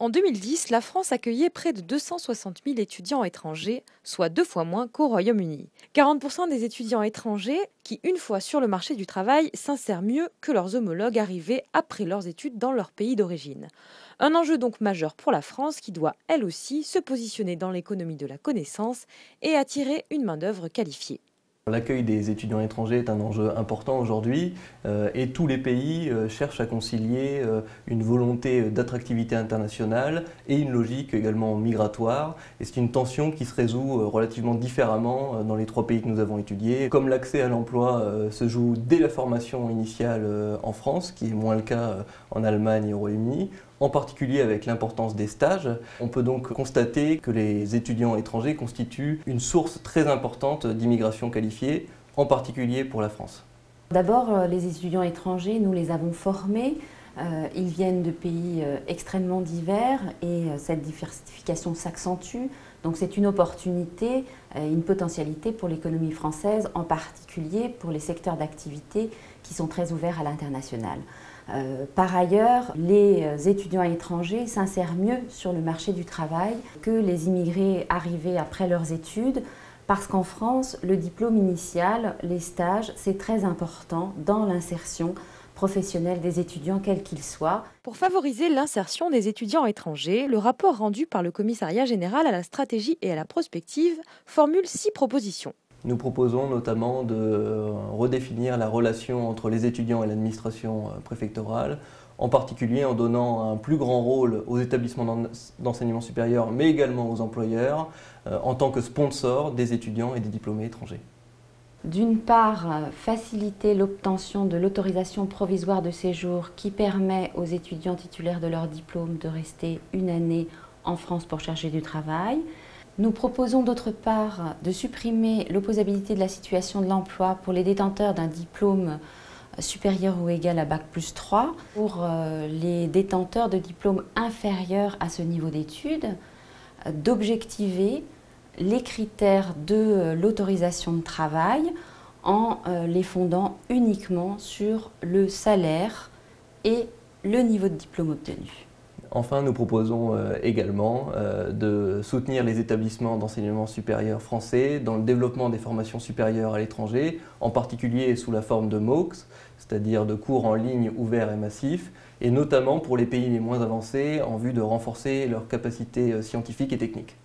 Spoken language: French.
En 2010, la France accueillait près de 260 000 étudiants étrangers, soit 2 fois moins qu'au Royaume-Uni. 40% des étudiants étrangers qui, une fois sur le marché du travail, s'insèrent mieux que leurs homologues arrivés après leurs études dans leur pays d'origine. Un enjeu donc majeur pour la France qui doit, elle aussi, se positionner dans l'économie de la connaissance et attirer une main-d'œuvre qualifiée. L'accueil des étudiants étrangers est un enjeu important aujourd'hui et tous les pays cherchent à concilier une volonté d'attractivité internationale et une logique également migratoire. Et c'est une tension qui se résout relativement différemment dans les 3 pays que nous avons étudiés. Comme l'accès à l'emploi se joue dès la formation initiale en France, qui est moins le cas en Allemagne et au Royaume-Uni, en particulier avec l'importance des stages, on peut donc constater que les étudiants étrangers constituent une source très importante d'immigration qualifiée, en particulier pour la France. D'abord, les étudiants étrangers, nous les avons formés. Ils viennent de pays extrêmement divers et cette diversification s'accentue. Donc c'est une opportunité, une potentialité pour l'économie française, en particulier pour les secteurs d'activité qui sont très ouverts à l'international. Par ailleurs, les étudiants étrangers s'insèrent mieux sur le marché du travail que les immigrés arrivés après leurs études, parce qu'en France, le diplôme initial, les stages, c'est très important dans l'insertion professionnelle des étudiants, quels qu'ils soient. Pour favoriser l'insertion des étudiants étrangers, le rapport rendu par le Commissariat général à la stratégie et à la prospective formule 6 propositions. Nous proposons notamment de redéfinir la relation entre les étudiants et l'administration préfectorale, en particulier en donnant un plus grand rôle aux établissements d'enseignement supérieur, mais également aux employeurs, en tant que sponsors des étudiants et des diplômés étrangers. D'une part, faciliter l'obtention de l'autorisation provisoire de séjour qui permet aux étudiants titulaires de leur diplôme de rester 1 année en France pour chercher du travail. Nous proposons d'autre part de supprimer l'opposabilité de la situation de l'emploi pour les détenteurs d'un diplôme supérieur ou égal à Bac+3, pour les détenteurs de diplômes inférieurs à ce niveau d'études, d'objectiver les critères de l'autorisation de travail en les fondant uniquement sur le salaire et le niveau de diplôme obtenu. Enfin, nous proposons également de soutenir les établissements d'enseignement supérieur français dans le développement des formations supérieures à l'étranger, en particulier sous la forme de MOOCs, c'est-à-dire de cours en ligne ouverts et massifs, et notamment pour les pays les moins avancés en vue de renforcer leurs capacités scientifiques et techniques.